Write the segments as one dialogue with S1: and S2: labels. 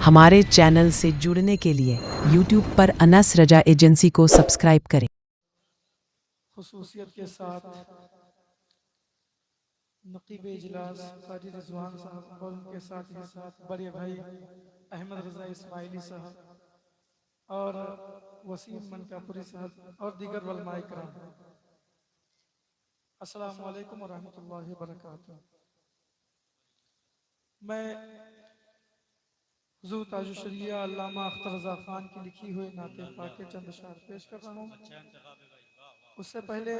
S1: हमारे चैनल से जुड़ने के लिए YouTube पर अनस रजा एजेंसी को सब्सक्राइब करें।
S2: खुसूसियत के साथ नकीब इजलास काजी रिजवान साहब और उनके साथ ही साथ बड़े भाई अहमद रजा इस्माइली साहब और वसीम मनकापुरी साहब और दीगर वलमाए कराम, अस्सलाम वालेकुम व रहमतुल्लाहि व बरकातुहू। मैं हुज़ूर ताजुल शरिया अल्लामा अख्तर रज़ा खान की लिखी हुई नाते पाक के चंद अशआर पेश कर रहा हूँ। उससे पहले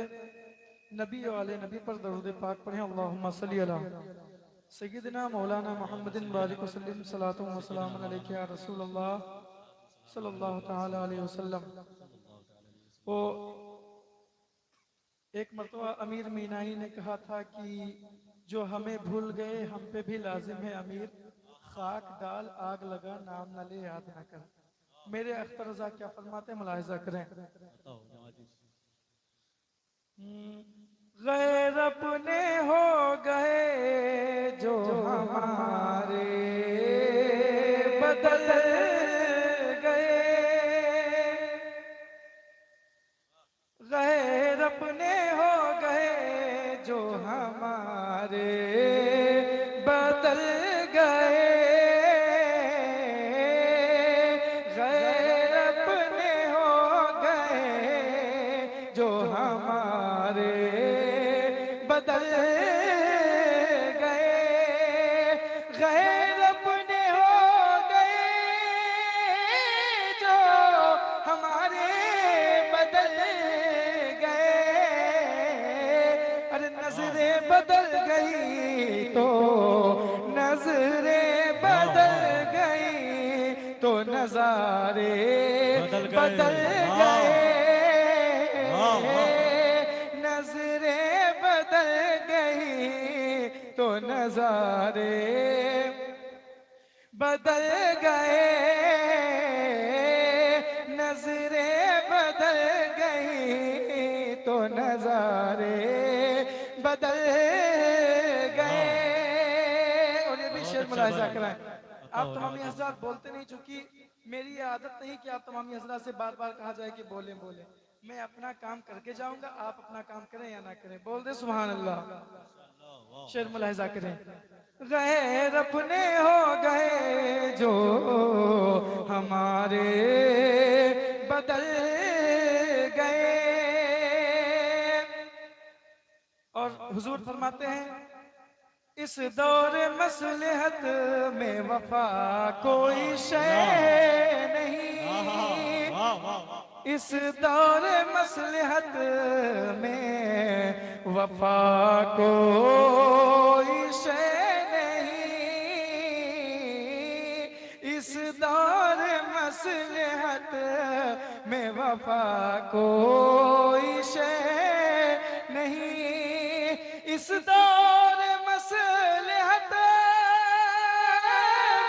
S2: नबी वाले नबी पर दरूद पाक पढ़ें। अल्लाहुम्मा सल्ली अला सय्यिदना मौलाना मुहम्मदिन बारिक वसल्लिम सलातु व सलामुन अलैका या रसूलल्लाह सल्लल्लाहु तआला अलैहि वसल्लम। वो एक मर्तबा अमीर मीनाई ने कहा था कि जो हमें भूल गए हम पे भी लाजिम है अमीर, खाक डाल आग लगा नाम न ले याद न कर। मेरे अख्तर रज़ा क्या फरमाते हैं, मुलाहिजा करें। गैर अपने हो गए जो हमारे बदल गए, गैर अपने हो गए जो हमारे बदल गए, गैर अपने हो गए जो हमारे बदल गए, गैर अपने हो गए जो हमारे बदल गए। अरे नजरें बदल गई तो नजरें बदल गई तो नजारे बदल गए, नजरें बदल गई तो नजारे बदल गए, नजरें बदल गई तो नजारे बदल गए। और ये भी शेर मुलाहिजा कराएं। आप तमामी हज़रात बोलते नहीं, चूंकि मेरी ये आदत नहीं कि आप तमामी हज़रात से बार बार कहा जाए कि बोले बोले। मैं अपना काम करके जाऊंगा, आप अपना काम करें या ना करें। बोल दे सुभान अल्लाह। शेर मुलाहिजा करें। गैर अपने हो गए जो हमारे बदल गए। और हुजूर फरमाते हैं, इस दौर मसलहत में वफा कोई शय नहीं, इस दौर मसलहत में वफा कोई शय नहीं, इस दौर मसलहत में वफा कोई शय नहीं, इस दौर मसलहत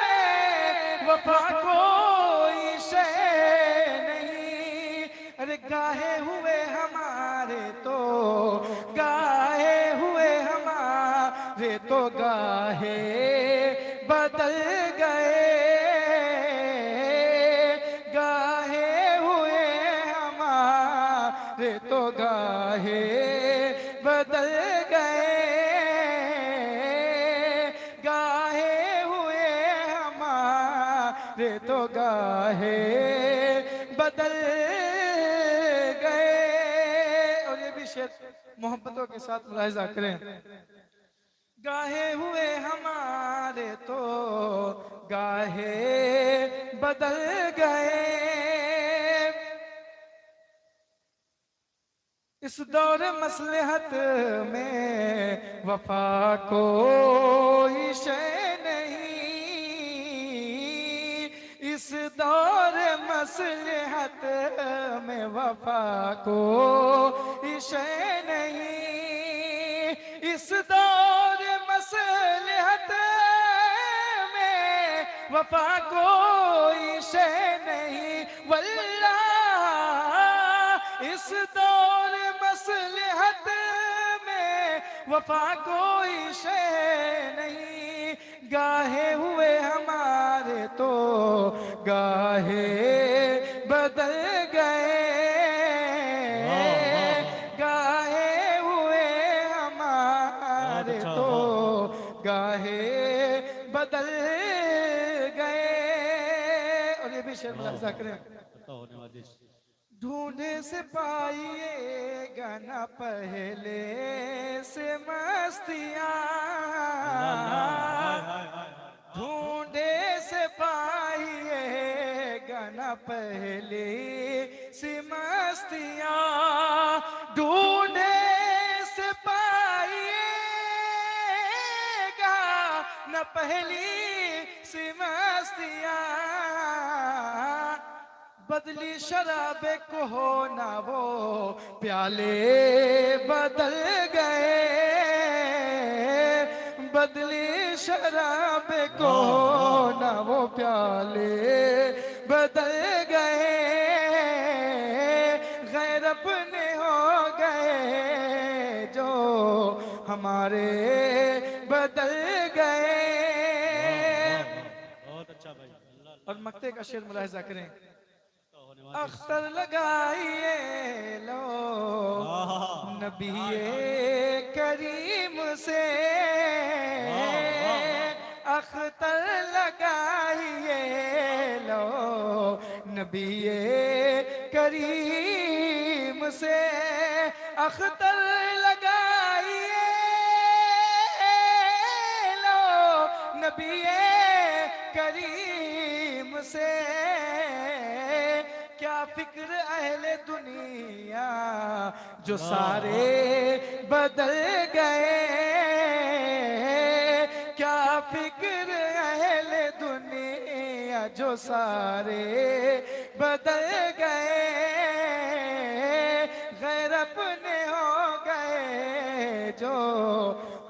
S2: में वफा कोई शय नहीं। अरे गाहे हुए हमारे तो गाहे हुए हमारे तो गाहे बदल गए, गाहे हुए हमारे तो गाहे बदल गए, गाहे हुए हमारे तो गाहे बदल गए। और ये भी शेर मोहब्बतों के साथ मुलाहिजा करें। गाहे हुए हमारे तो गाहे बदल गए, इस दौर मसलहत में वफा कोई शय नहीं, इस दौर मसलहत में वफा कोई शय नहीं, इस दौर मसलहत में वफा कोई शय नहीं। वल्लाह इस दौर मसलहत में वफा कोई शय नहीं, गाहे हुए हमारे तो गाहे बदल गए, गाहे हुए हमारे
S3: अच्छा,
S2: तो
S3: वाह।
S2: गाहे बदल गए। और ये भी शेर मुलाहिजा करें।
S3: बताओ नवाजिश।
S2: ढूंढे से पाइएगा न पहले से मस्तियाँ,
S3: अल्लाह अल्लाह, हाय हाय हाय।
S2: ढूंढे से पाइएगा न पहले से मस्तियाँ, ढूंढे से पाइएगा न पहली सी मस्तियाँ, बदली शराब को हो ना वो प्याले बदल गए, बदली शराब को हो ना वो प्याले बदल गए, गैर अपने हो गए जो हमारे बदल गए।
S3: बहुत अच्छा भाई, अल्लाह अल्लाह।
S2: और मक्ते का शेर मुलाहिजा करें।
S3: बताओ नवाजिश।
S2: अख्तर लगाइए लो नबी करीम से, अख्तर लगाइए लो नबी करीम से, अख्तर लगाइए लो नबी करीम से, क्या फिक्र अहले दुनिया जो सारे बदल गए, क्या फिक्र अहले दुनिया जो सारे बदल गए, गैर अपने हो गए जो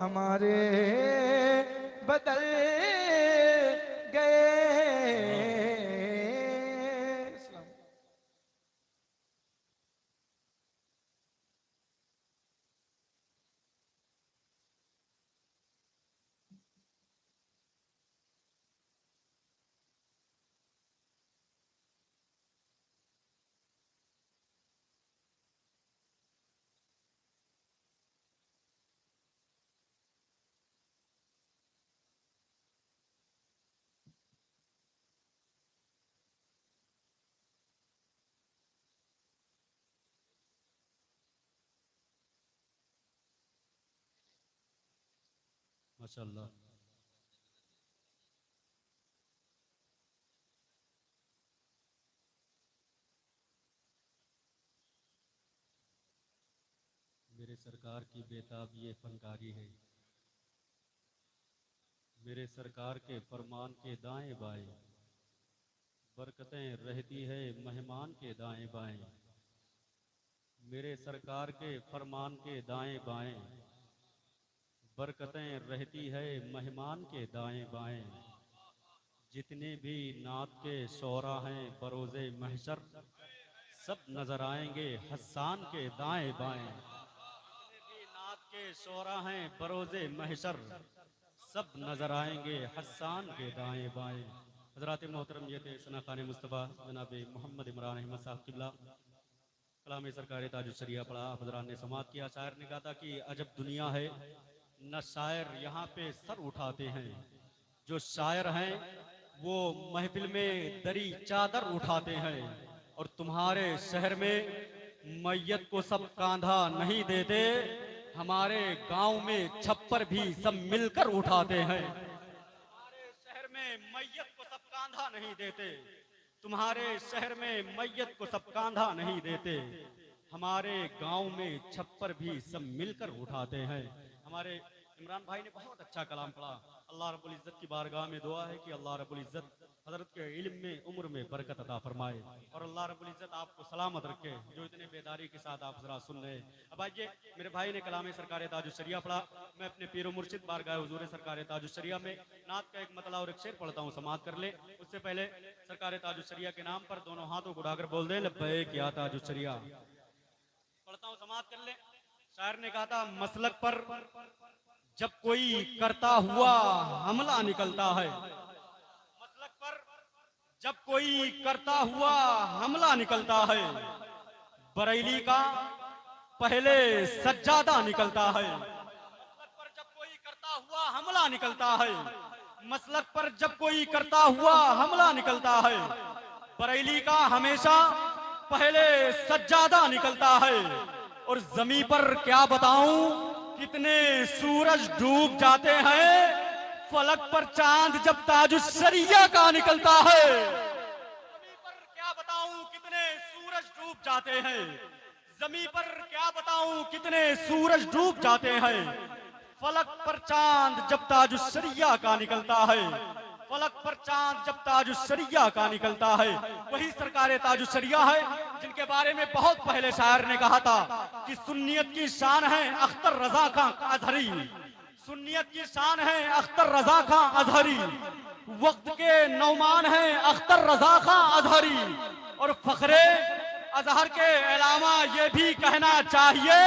S2: हमारे बदल गए।
S3: माशाल्लाह। मेरे सरकार की बेताब ये फनकारी है, मेरे सरकार के फरमान के दाएं बाएं, बरकतें रहती है मेहमान के दाएं बाएं। मेरे सरकार के फरमान के दाएं बाएं, बरकतें रहती है मेहमान के दाएं बाएं। जितने भी नात के शोरा हैं बरोज़े महशर, सब नजर आएंगे हस्सान के दाएं बाएं। जितने भी नात के शोरा हैं बरोज़े महशर, सब नजर आएंगे हस्सान के दाएं बाएं। हजरात मोहतरम ये थे सना खान मुस्तफ़ा जनाब मोहम्मद इमरान अहमद साहब किबला। कलाम सरकार ताजुशरिया पढ़ा, हजरात ने समात किया। शायर ने कहा था कि अजब दुनिया है न शायर यहाँ पे सर उठाते हैं, जो शायर हैं वो महफिल में दरी चादर उठाते हैं, और तुम्हारे शहर में मैयत को सब कांधा नहीं देते, हमारे गांव में छप्पर भी सब मिलकर उठाते हैं। तुम्हारे शहर में मैयत को सब कांधा नहीं देते, तुम्हारे शहर में मैयत को सब कांधा नहीं देते, हमारे गांव में छप्पर भी सब मिलकर उठाते हैं। हमारे इमरान भाई ने बहुत अच्छा कलाम पढ़ा। अल्लाह रब्बुल इज्जत की बारगाह में दुआ है कि अल्लाह रब्बुल इज्जत हजरत के इल्म में उम्र में बरकत अता फरमाए, और अल्लाह रब्बुल इज्जत आपको सलामत रखे जो इतने बेदारी के साथ आप जरा सुन रहे हैं। अब आइए, मेरे भाई ने कलाम सरकार ताजुशरिया पढ़ा, मैं अपने पीरो मुर्शिद बारगाह हुजूर सरकार ताजुशरिया में नात का एक मतला और एक शेर पढ़ता हूँ, समात कर ले। उससे पहले सरकार ताजुशरिया के नाम पर दोनों हाथों को उठाकर बोल दें लब्बैक या ताजुशरिया। पढ़ता हूँ, समात कर ले। शायर ने कहा था मसलक पर जब कोई करता हुआ हमला निकलता है, मसलक पर जब कोई करता हुआ हमला निकलता है, बरेली का पहले सज्जादा निकलता है। मसलक पर जब कोई करता हुआ हमला निकलता है, मसलक पर जब कोई करता हुआ हमला निकलता है, बरेली का हमेशा पहले सज्जादा निकलता है। और जमीन पर क्या बताऊं कितने सूरज डूब जाते हैं, फलक पर चांद जब ताजुश्शरिया का निकलता है। जमीन पर क्या बताऊं कितने सूरज डूब जाते हैं, जमीन पर क्या बताऊं कितने सूरज डूब जाते हैं, फलक पर चांद जब ताजुश्शरिया का निकलता है, फलक पर चांद जब ताजुश्शरिया का निकलता है। वही सरकार ताजुश्शरिया है जिनके बारे में बहुत पहले शायर ने कहा था कि सुन्नियत की शान है अख्तर रजा खां अजहरी, सुन्नियत की शान है अख्तर रजा खां अजहरी, वक्त के नौमान है अख्तर रजा खां अजहरी। और फखरे अजहर के अलावा ये भी कहना चाहिए,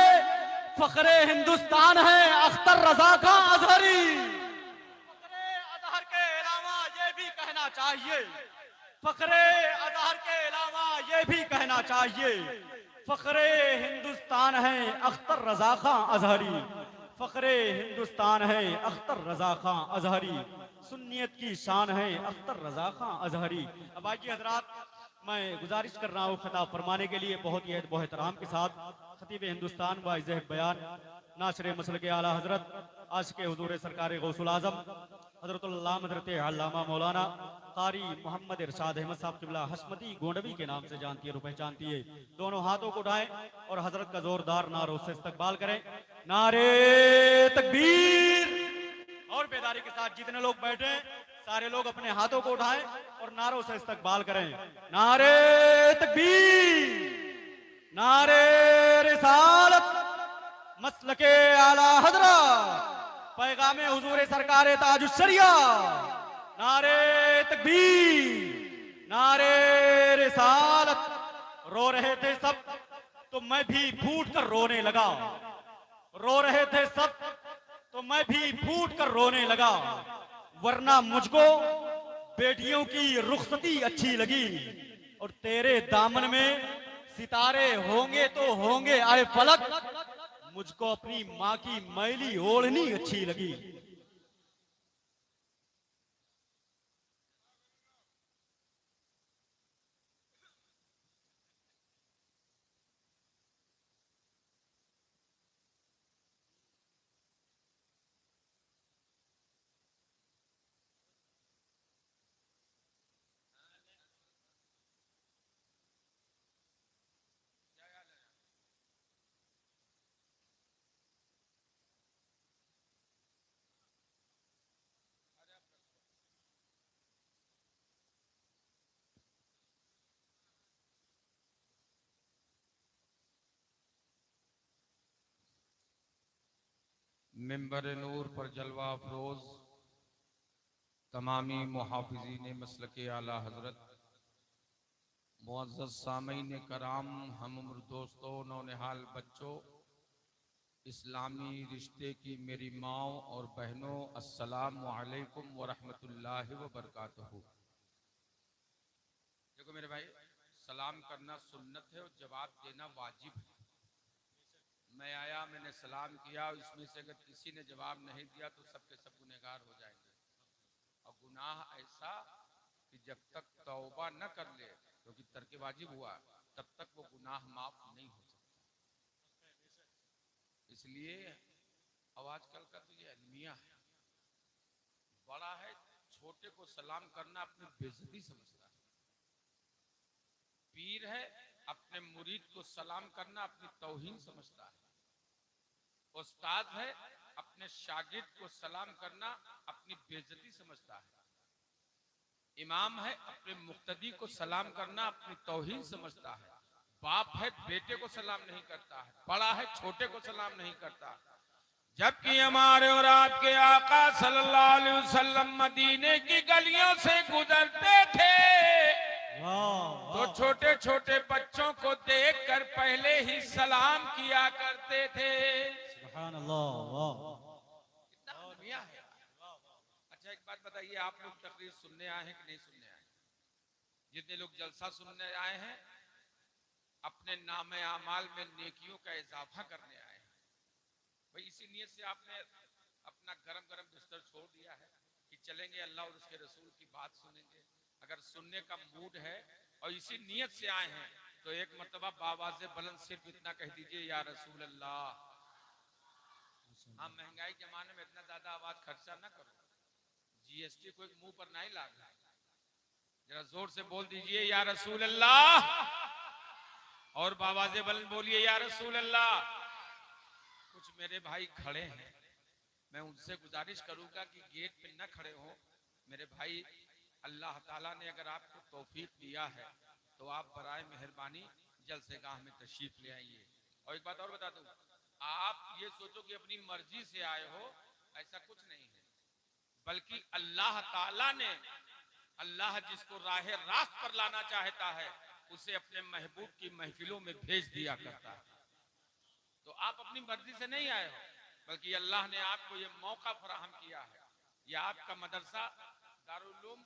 S3: फखरे हिंदुस्तान है अख्तर रजा खां अजहरी। फखरे अजहर के अलावा ये भी कहना चाहिए, फखरे अजहर के अलावा ये भी कहना चाहिए, फखरे हिंदुस्तान है अख्तर रजा खां अजहरी, फखरे हिंदुस्तान है अख्तर रजा खां अजहरी, सुन्नियत की शान है अख्तर रजा खां अजहरी। अब आइए हजरात, मैं गुजारिश कर रहा हूँ खिताब फरमाने के लिए बहुत ही एहतराम के साथ खतीब हिंदुस्तान व इज़्ज़त बयान नाशरे मसल के आला हजरत आशिक़ हुज़ूर सरकार गौसुल आज़म हजरत अल्लामा मौलाना कारी मोहम्मद इरशाद अहमद साहब किबला हशमती गोंडवी के नाम से जानती है, पहचानती है। दोनों हाथों को उठाएं और हजरत का जोरदार नारों से इस्तकबाल करें। नारे तकबीर। और बेदारी के साथ जितने लोग बैठे सारे लोग अपने हाथों को उठाएं और नारों से इस्तकबाल करें। नारे तकबीर, नारे रिसालत, मसलके आला हजरा, पैगामे हुजूर सरकार ताजुश्शरिया। नारे तकबीर, नारे रिसालत। रो रहे थे सब तो मैं भी फूट कर रोने लगा, रो रहे थे सब तो मैं भी फूट कर रोने लगा, वरना मुझको बेटियों की रुखसती अच्छी लगी और तेरे दामन में सितारे होंगे तो होंगे आए फलक, मुझको अपनी माँ की मैली ओढ़नी अच्छी लगी।
S4: मिंबर नूर पर जलवा अफरोज तमामी मुहाफिज़ीन मसलके आला हजरत, मुअज़्ज़ज़ सामीन कराम, हम उम्र दोस्तों, नौनिहाल बच्चों, इस्लामी रिश्ते की मेरी माओ और बहनों, अस्सलामु अलैकुम व रहमतुल्लाहि व बरकातहू। देखो मेरे भाई, सलाम करना सुन्नत है और जवाब देना वाजिब है। मैं आया, मैंने सलाम किया, इसमें से अगर किसी ने जवाब नहीं दिया तो सबके सब गुनहगार हो जाएंगे। और गुनाह ऐसा कि जब तक तौबा न कर ले, क्योंकि तर्क वाजिब हुआ, तब तक वो गुनाह माफ नहीं हो सकता। इसलिए अब आजकल का तो ये अलमिया है, बड़ा है छोटे को सलाम करना अपनी बेइज्जती समझता है, पीर है अपने मुरीद को सलाम करना अपनी तौहीन समझता है, उस्ताद है अपने शागिर्द को सलाम करना अपनी बेइज्जती समझता है, इमाम है अपने मुक्तदी को सलाम करना अपनी तौहीन समझता है, बाप है बेटे को सलाम नहीं करता है, बड़ा है छोटे को सलाम नहीं करता। जबकि हमारे और आपके आका सल्लल्लाहु अलैहि वसल्लम मदीने की गलियों से गुजरते थे तो छोटे छोटे बच्चों को देखकर पहले ही सलाम किया करते थे।
S3: सुभान अल्लाह।
S4: कितना बात बताइए, आप लोग तकरीर सुनने आए हैं कि नहीं सुनने आए? जितने लोग जलसा सुनने आए हैं, अपने नाम आमाल में नेकियों का इजाफा करने आए हैं। भाई इसी नीयत से आपने अपना गरम गरम बिस्तर छोड़ दिया है कि चलेंगे अल्लाह और उसके रसूल की बात सुनेंगे। अगर सुनने का मूड है और इसी नीयत से आए हैं तो एक मर्तबा बावाज़े बुलंद सिर्फ इतना कह दीजिए, या रसूल अल्लाह। हाँ, महंगाई जमाने में इतना ज्यादा आवाज खर्चा ना करो, जीएसटी कोई मुंह पर नहीं ला, जरा जोर से बोल दीजिए या रसूल अल्लाह, और बावाज़े बुलंद बोलिए या रसूल अल्लाह। कुछ मेरे भाई खड़े हैं, मैं उनसे गुजारिश करूंगा कि गेट पे न खड़े हो। मेरे भाई, अल्लाह ताला ने अगर आपको तौफीक दिया है तो आप बराए मेहरबानी जलसेगाह में तशरीफ ले आइए। और एक बात और बता दूं, आप ये सोचो कि अपनी मर्जी से आए हो, ऐसा कुछ नहीं है, बल्कि अल्लाह ताला ने, अल्लाह जिसको राह रास्त पर लाना चाहता है उसे अपने महबूब की महफिलों में भेज दिया करता है। तो आप अपनी मर्जी से नहीं आए हो, बल्कि अल्लाह ने आपको ये मौका फराहम किया है। ये आपका मदरसा दारुल उलूम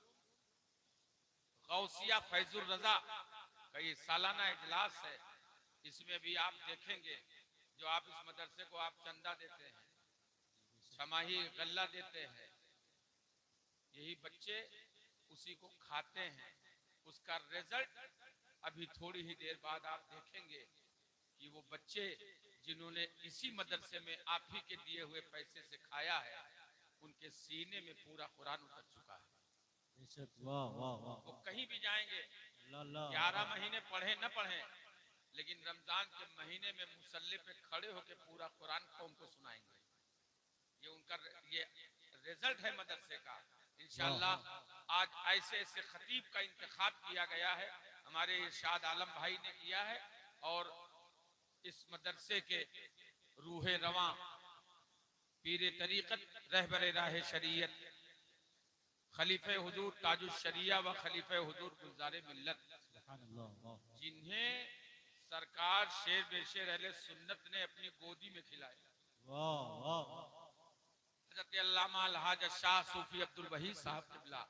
S4: गौसिया फैजुर रजा का ये सालाना इजलास है। इसमें भी आप देखेंगे जो आप इस मदरसे को आप चंदा देते हैं, छमाही गल्ला देते हैं, यही बच्चे उसी को खाते हैं। उसका रिजल्ट अभी थोड़ी ही देर बाद आप देखेंगे कि वो बच्चे जिन्होंने इसी मदरसे में आप ही के दिए हुए पैसे से खाया है, उनके सीने में पूरा कुरान उतर चुका है।
S3: वाह वाह वाह,
S4: वो कहीं भी जाएंगे,
S3: 11
S4: महीने पढ़े न पढ़े, लेकिन रमजान के महीने में मुसल्ले पे खड़े होकर पूरा कुरान कौम को सुनाएंगे। ये उनका ये रिजल्ट है मदरसे का। इंशाअल्लाह आज ऐसे ऐसे खतीब का इंतखाब किया गया है, हमारे इरशाद आलम भाई ने किया है, और इस मदरसे के रूहे रवां पीरे तरीक़त रहबरे राह शरीयत खलीफे हुजूर ताजुश शरिया व खलीफे हुजूर गुलजारे मिल्लत, जिन्हें सरकार शेर बेशेर अहले सुन्नत ने अपनी गोदी में खिलाया, हज़रत अल्लामा अलहाज शाह सूफी अब्दुल वही साहब क़िबला,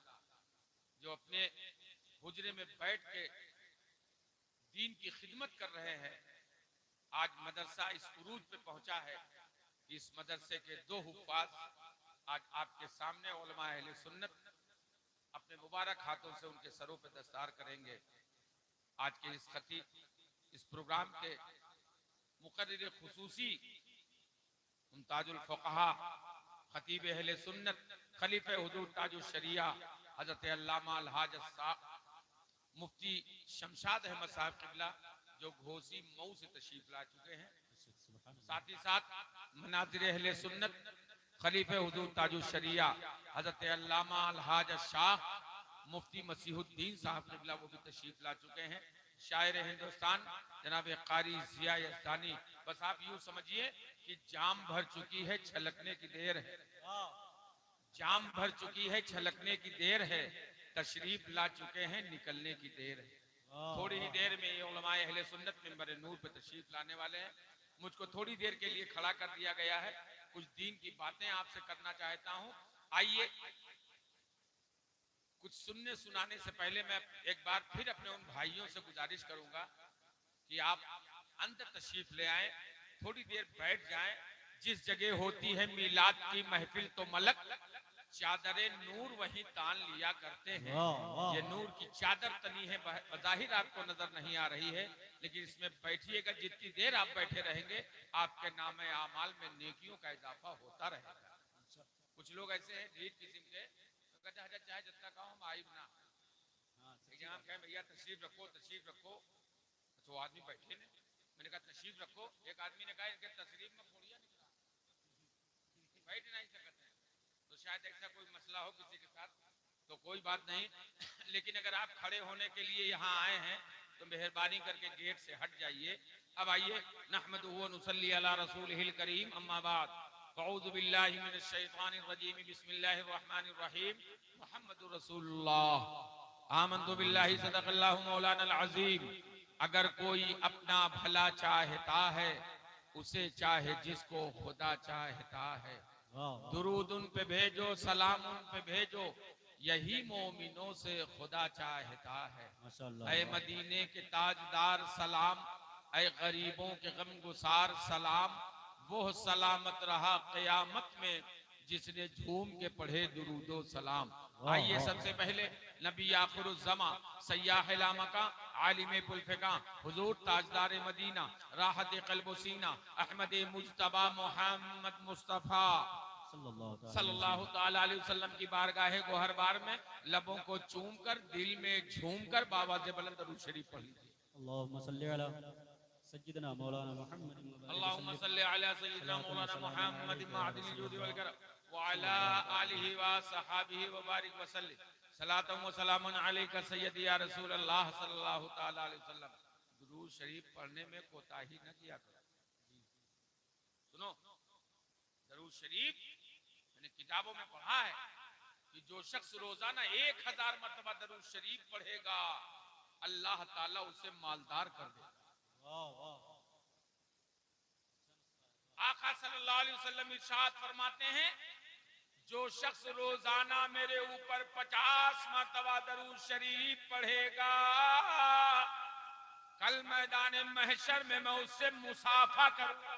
S4: जो अपने हुजरे में बैठ के दीन की खिदमत कर रहे हैं। आज मदरसा इस उरूज पे पहुंचा है कि इस मदरसे के दो हुफ़ाज़ आज आपके सामने उलमा अहले सुन्नत अपने मुबारक हाथों से उनके सरों पे दस्तार करेंगे। आज के इस खतीब, इस प्रोग्राम के मुकर्रिर खुसूसी मुमताजुल फुक़हा खतीब अहले सुन्नत खलीफे हुजूर ताजुश शरिया हज़रत अल्लामा अलहाज मुफ्ती शमशाद अहमद साहब क़िबला, जो घोसी मऊ से तशरीफ ला चुके हैं। साथ ही साथ मनाज़िर अहले सुन्नत खलीफे हुजूर ताजुश शरिया हज़रत अल्लामा अलहाज शाह मुफ्ती मसीहुद्दीन साहब क़िबला, वो भी तशरीफ ला चुके हैं। शायर हिंदुस्तान जनाब कारी ज़िया यज़दानी, बस आप यूं समझिए कि जाम भर चुकी है, छलकने की देर है, जाम भर चुकी है, छलकने की देर है, तशरीफ ला चुके हैं, निकलने की देर है। थोड़ी ही देर में ये उलमाए अहले सुन्नत मिंबर नूर पे तशरीफ लाने वाले हैं। मुझको थोड़ी देर के लिए खड़ा कर दिया गया है, कुछ दीन की बातें आपसे करना चाहता हूं। आइए, कुछ सुनने सुनाने से पहले मैं एक बार फिर अपने उन भाइयों से गुजारिश करूंगा कि आप अंदर तशरीफ ले आए, थोड़ी देर बैठ जाएं। जिस जगह होती है मीलाद की महफिल तो मलक चादरे नूर वहीं तान लिया करते हैं। ये नूर की चादर तनी है, बज़ाहिर आपको नजर नहीं आ रही है, लेकिन इसमें बैठिएगा, जितनी देर आप बैठे रहेंगे आपके नामे आमाल में नेकियों का इजाफा होता रहेगा। कुछ लोग ऐसे हैं ढीठ किस्म के, तो कहते हैं चाहे जितना कहो हम आइब ना, जहाँ कहें भैया तशरीफ रखो तशरीफ रखो, तो आदमी बैठे ने, मैंने कहा तशरीफ रखो, एक आदमी ने कहा इनके तशरीफ में फोड़िया निकला, बैठ नहीं सकते, तो शायद ऐसा कोई मसला हो किसी के साथ, तो कोई बात नहीं। लेकिन अगर आप खड़े होने के लिए यहाँ आए हैं तो मेहरबानी करके गेट से हट जाइए। अब आइए, नहमदुहु व नुसल्ली अला रसूलिहिल करीम, अम्मा बाद, अऊज़ु बिल्लाहि मिनश शैतानिर रजीम, बिस्मिल्लाहिर रहमानिर रहीम, मुहम्मदुर रसूलुल्लाह, आमन्तु बिल्लाहि, सदक़ल्लाहु मौलानल अज़ीम। अगर कोई अपना भला चाहता है, उसे चाहे जिसको खुदा चाहता है,
S3: वाह
S4: दुरूद उन पे भेजो, सलाम उन पे भेजो, यही मोमिनों से खुदा चाहता है।
S3: माशाल्लाह।
S4: ऐ मदीने के ताजदार सलाम, ऐ गरीबों के गम गुसार सलाम, वो सलामत रहा क़यामत में जिसने झूम के पढ़े दुरूदो सलाम। आइए सबसे पहले नबी आखिरुज़्ज़मा सय्याह लामका आलिम पुलफिका हुजूर ताजदार मदीना राहत क़ल्ब सीना अहमद मुज्तबा मोहम्मद मुस्तफ़ा सल्लल्लाहु ताला अलैहि वसल्लम की बारगाह गोहरबार में लबों को चूम कर दिल में झूम कर बाबा से बुलंद दरूद शरीफ पढ़ लीजिए।
S3: अल्लाहुम्मा सल्ली अला सय्यिदना मौलाना मुहम्मद
S4: अल्लाहुम्मा सल्ली अला सय्यिदना मौलाना मुहम्मद मादिल जुद वल करम व अला आलिहि व सहाबिहि व बारिक व सल्लिम सलातun व सलामुन अलैका सय्यदी या रसूल अल्लाह सल्लल्लाहु ताला अलैहि वसल्लम। दुरूद शरीफ पढ़ने में कोताही न किया करो। सुनो, दुरूद शरीफ मैंने किताबों में पढ़ा है कि जो शख्स रोजाना 1000 मरतबा दुरूद शरीफ पढ़ेगा अल्लाह ताला उसे मालदार कर देगा। आका सल्लल्लाहु अलैहि वसल्लम इरशाद फरमाते हैं, जो शख्स रोजाना मेरे ऊपर 50 मरतबा दरूद शरीफ पढ़ेगा कल मैदान महशर में मैं उससे मुसाफा करूंगा।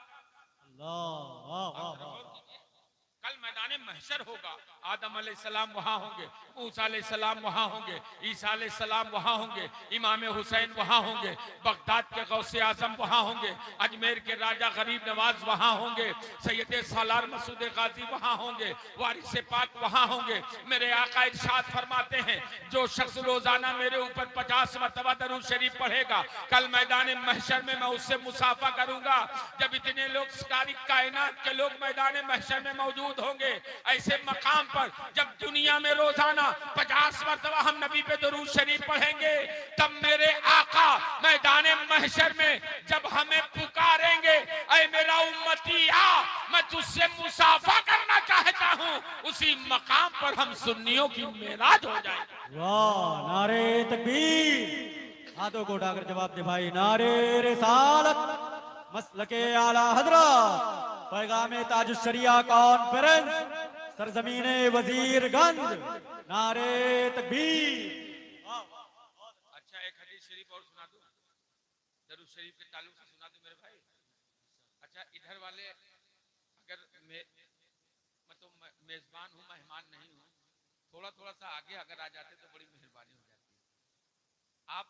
S4: कल मैदान महशर होगा, आदम अलैहिस्सलाम वहां होंगे, मूसा अलैहिस्सलाम वहां होंगे, ईसा अलैहिस्सलाम वहां होंगे, इमाम हुसैन वहां होंगे, बगदाद के गौसे आजम वहां होंगे, अजमेर के राजा गरीब नवाज वहां होंगे, सैयद सालार मसूद गाजी वहां होंगे, वारिस पाक वहां होंगे। मेरे आका इरशाद फरमाते हैं, जो शख्स रोजाना मेरे ऊपर 50 मरतबा दरूद शरीफ पढ़ेगा कल मैदान महशर में मैं उससे मुसाफा करूंगा। जब इतने लोग सारी कायनात के लोग मैदान महशर में मौजूद होंगे, ऐसे मकाम पर जब दुनिया में रोजाना 50 मरतबा हम नबी पे दुरूद शरीफ पढ़ेंगे, तब मेरे आका मैदान महशर में जब हमें पुकारेंगे, ऐ मेरा उम्मती आ, मैं तुझसे मुसाफा करना चाहता हूँ, उसी मकाम पर हम सुन्नियों की मेराज हो जाएंगे।
S5: वाह, नारे तकबीर। हाथों को उठाकर जवाब दे भाई। नारे रिसालत, मसलके आला हजरत, पैगामे ताज शरिया कॉन्फ्रेंस, सरजमीने वजीरगंज, नारे तकबीर।
S4: अच्छा, एक हदीस शरीफ और सुना दूं, दरूद शरीफ के ताल्लुक से सुना दूं मेरे भाई। अच्छा, इधर वाले अगर मैं तो मेजबान हूँ, मेहमान नहीं हूँ, थोड़ा थोड़ा सा आगे अगर आ जाते तो बड़ी मेहरबानी हो जाती है। आप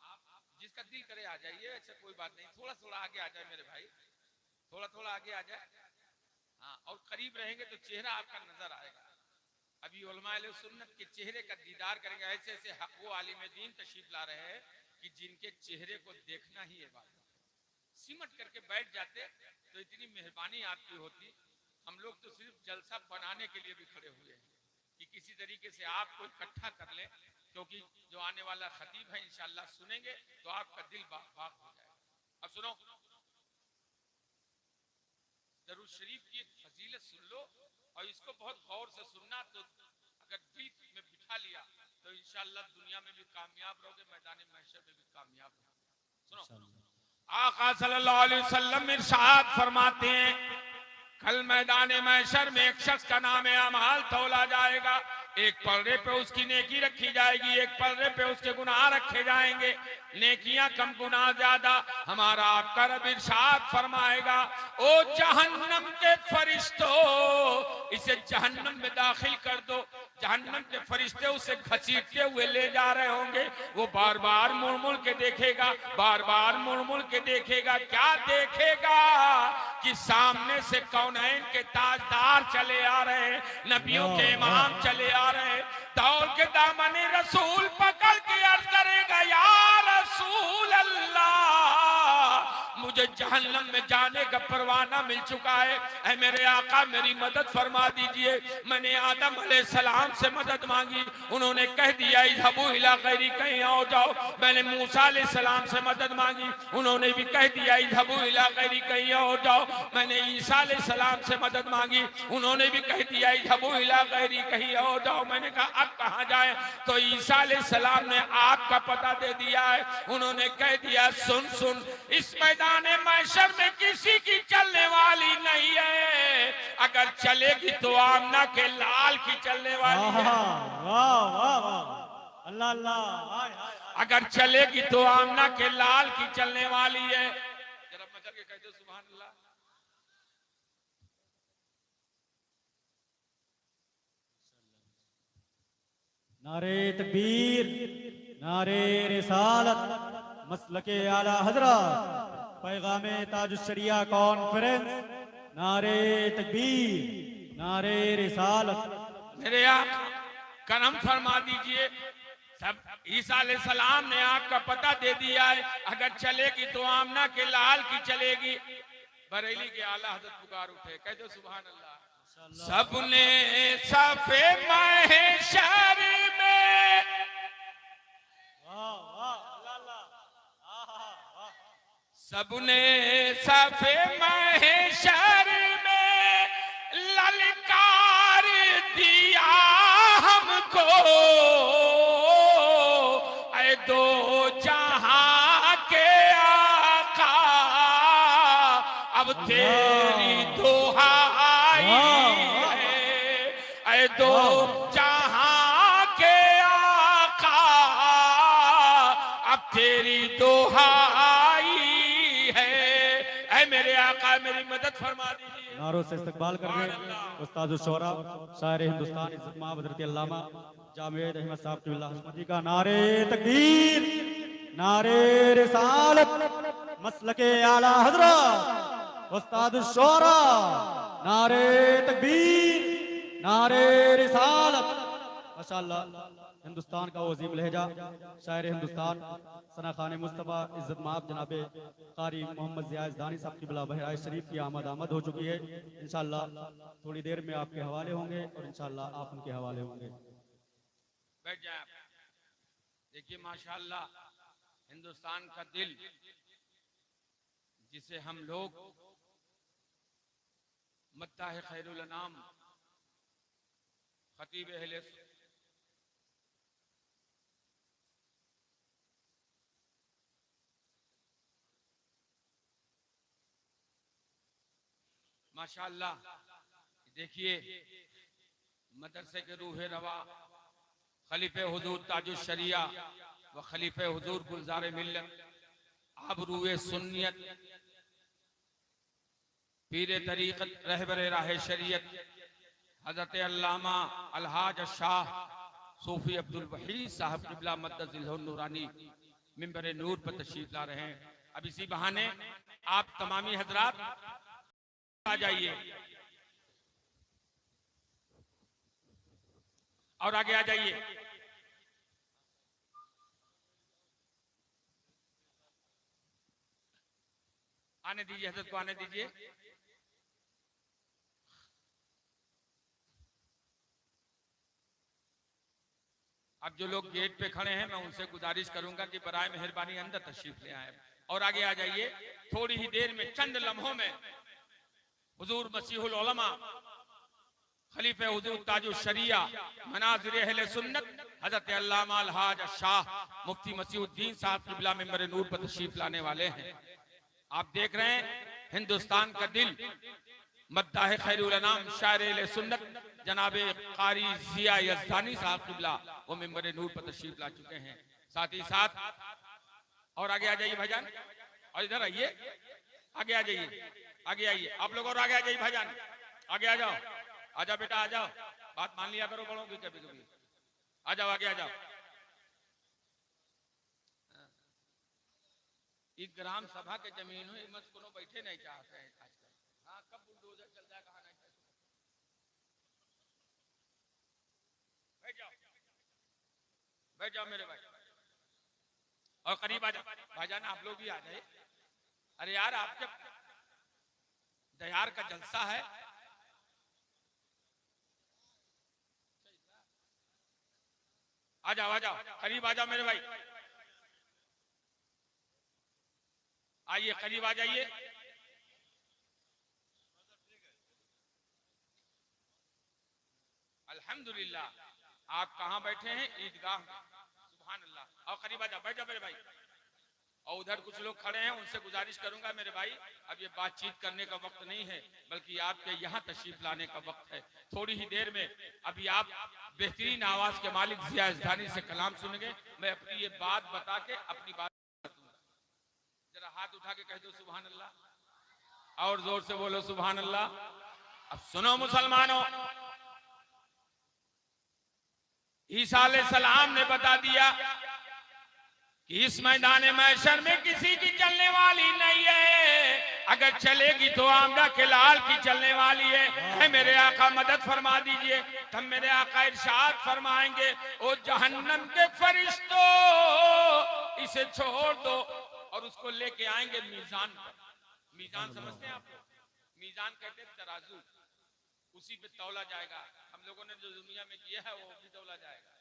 S4: जिसका दिल करे आ जाइए, ऐसा कोई बात नहीं, थोड़ा थोड़ा आगे आ जाए मेरे भाई, थोड़ा थोड़ा आगे आ जाए। हाँ, और करीब रहेंगे तो चेहरा आपका नजर आएगा। अभी उलमा अहले सुन्नत के चेहरे का दीदार करेंगे। ऐसे ऐसे वो आलिम दीन तशरीफ ला रहे हैं कि जिनके चेहरे को देखना ही है बात। सिमट करके बैठ जाते तो इतनी मेहरबानी आपकी होती। हम लोग तो सिर्फ जलसा बनाने के लिए भी खड़े हुए हैं कि किसी तरीके से आपको इकट्ठा कर ले, क्योंकि जो आने वाला खतीब है इंशाअल्लाह सुनेंगे तो आपका दिल बाग हो जाएगा। अब सुनो, दरूद शरीफ की एक फजीलत सुन लो और इसको बहुत गौर से सुनना, तो अगर दिल में बिठा लिया तो इंशाअल्लाह दुनिया में भी कामयाब रहोगे, मैदान महशर में भी कामयाब रहोगे। सुनो, आका सल्लल्लाहु अलैहि वसल्लम इरशाद फरमाते हैं, कल मैदान महशर में एक शख्स का नाम अमाल तौला जाएगा। एक पलड़े पे उसकी नेकी रखी जाएगी, एक पलड़े पे उसके गुनाह रखे जाएंगे। नेकियां कम, गुनाह ज्यादा। हमारा आपका रब इरशाद फरमाएगा, ओ जहन्नम के फरिश्तों, इसे जहन्नम में दाखिल कर दो। जहन्नम के फरिश्ते उसे घसीटते हुए ले जा रहे होंगे। वो बार बार मुड़ मुड़ के देखेगा, बार बार मुड़ मुड़ के देखेगा। क्या देखेगा कि सामने से कौनैन के ताजदार चले आ रहे हैं, नबियों के इमाम चले आ रहे हैं। दौड़ के दामने रसूल पकड़ के अर्ज करेगा, या रसूल अल्लाह, मुझे जहन्नम में जाने का परवाना मिल चुका है। ऐ मेरे आका, मेरी मदद फरमा दीजिए। मैंने आदम अलैहिस्सलाम से मदद मांगी, उन्होंने कह दिया इज़हबू इला गैरी, कहीं और जाओ। मैंने मूसा अलैहिस्सलाम से मदद मांगी, उन्होंने भी कह दिया इज़हबू इला गैरी, कहीं और जाओ। मैंने ईसा अलैहिस्सलाम से मदद मांगी, उन्होंने भी कह दिया इज़हबू इला गैरी, कहीं और जाओ। मैंने कहा अब कहाँ जाए, तो ईसा अलैहिस्सलाम ने आपका पता दे दिया है। उन्होंने कह दिया सुन सुन, इस मैदान महशर में किसी की चल चलने वाली नहीं है, अगर चलेगी तो आमना के लाल की चलने वाली है।
S5: वाह वाह वाह, अल्लाह अल्लाह, हाय हाय हाय।
S4: अगर चलेगी तो आमना के लाल की चलने वाली है। जरा मचल के कहते सुभान अल्लाह।
S5: नारे तकबीर, नारे रिसालत, मसलके आला हजरत, पैगामे ताजुश्शरिया कॉन्फ्रेंस, नारे तकबीर, नारे रिसालत।
S4: मेरे आका करम फरमा दीजिए, सब ईसा अलैहिस्सलाम ने आपका पता दे दिया है, अगर चलेगी तो आमना के लाल की चलेगी। बरेली के आला हजरत पुकार उठे, कह दो सुभान अल्लाह। सबने सफे महशर में,
S5: वाह वाह, अल्लाह अल्लाह, आहा वाह।
S4: सबने सफे महशर में ललकार दिया हमको, ऐ दो जहां के आका, अब तेरी दुहाई है, ऐ दो जहां के आका, अब तेरी दुहाई है। ऐ मेरे आका मेरी मदद फरमा दीजिए।
S5: नारों से इस्तकबाल कर रहे हैं उस्ताद शोरा शायर हिंदुस्तान इज्जत माब हजरत अल्लामा जावेद अहमद साहब क़िबला हस्मती का नारे तकबीर, नारे रिसालत, मसलके आला हजरत उस्ताद शोरा, नारे तकबीर, नारे रिसालत। माशाअल्लाह हिंदुस्तान का वो अजीम लहजा शायर हिंदुस्तान सना खान मुस्तफ़ा इज्जत माब जनाबे कारी मोहम्मद ज़िया ज़दानी साहब क़िबला बहराए शरीफ की आमद हो चुकी है। इंशाअल्लाह थोड़ी देर में आपके हवाले होंगे और इंशाअल्लाह आप उनके हवाले होंगे।
S4: बैठ जाए आप। देखिए माशाअल्लाह हिंदुस्तान का दिल, जिसे हम लोग मद्दाह खैरुल अनाम खतीब अहले माशाअल्लाह, देखिए मदरसे के रूह रवा खलीफे हुजूर ताजुश शरिया व खलीफे हुजूर गुलजार मिल्लत आबरूए सुन्नियत पीर तरीक़त रहबर राह शरीयत हजरत अल्लामा अलहाज शाह सूफी अब्दुल वहीद साहब क़िबला मद्दज़िलहुल नूरानी मिंबर नूर पर तशरीफ ला रहे हैं। अब इसी बहाने आप तमामी हजरात आ जाइए और आगे आ जाइए। आने दीजिए, हजरत को आने दीजिए। अब जो लोग गेट पे खड़े हैं मैं उनसे गुजारिश करूंगा कि बराए मेहरबानी अंदर तशरीफ ले आए और आगे आ जाइए। थोड़ी ही देर में, चंद लम्हों में हुजूर मसीहुल उलमा खलीफे हुजूर ताजुश शरिया मनाजिर अहले सुन्नत हजरत अल्लामा अलहाज शाह मुफ्ती मसीहुद्दीन साहब क़िबला मिंबर नूर पर तशरीफ लाने वाले हैं। आप देख रहे हैं हिंदुस्तान का दिल मद्दाह खैरुल अनाम शायर अहले सुन्नत जनाबे कारी ज़िया यज़दानी साहब क़िबला वो मिंबर नूर पर तशरीफ ला चुके हैं। साथ ही साथ और आगे आ जाइए भाईजान, और इधर आइए, आगे आ जाइए, आगे आइए आप लोग, और आगे आ जाइए भाईजान, आगे आ जाओ, आ जाओ बेटा आ जाओ, बात मान लिया करो बड़ों की कभी कभी, आ जाओ आगे आ जाओ। इस ग्राम सभा के जमीन हुई मत कोनो बैठे नहीं चाहते हैं आजकल। हाँ कब बुलडोजर चल जाए कहा नहीं, बैठ जाओ, बैठ जाओ मेरे भाई, और करीब आ जाओ भाईजान, आप लोग भी आ जाइए। अरे यार आपके दयार का जलसा है, आ जाओ करीब आ जाओ मेरे भाई, आइए करीब आ जाइए। अल्हम्दुलिल्लाह आप कहां बैठे हैं? ईदगाह में। सुभान अल्लाह, और करीब आ जाओ, बैठ जाओ मेरे भाई, और उधर कुछ लोग खड़े हैं, उनसे गुजारिश करूंगा मेरे भाई, अब ये बातचीत करने का वक्त नहीं है, बल्कि आपके यहाँ तशरीफ लाने का वक्त है। थोड़ी ही देर में अभी आप बेहतरीन आवाज के मालिक जिया इस्तानी से कलाम सुनेंगे। मैं अपनी ये बात बता के अपनी बात दूंगा। जरा हाथ उठा के कह दो सुभान अल्लाह, और जोर से बोलो सुभान अल्लाह। अब सुनो मुसलमानों, ईसा अलैहिस्सलाम ने बता दिया कि इस मैदान महशर में किसी की चलने वाली नहीं है, अगर चलेगी तो आमदा के लाल की चलने वाली है। मेरे आका मदद फरमा दीजिए। तब मेरे आका इरशाद फरमाएंगे, ओ जहन्नम के फरिश्तों, इसे छोड़ दो, और उसको लेके आएंगे मीजान पर। मीजान समझते हैं आप? मीजान कहते हैं तराजू, उसी पे तौला जाएगा। हम लोगों ने जो दुनिया में किया है वो भी तौला जाएगा।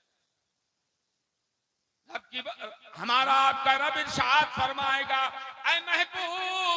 S4: हमारा आपका रब इरशाद फरमाएगा, ऐ महबूब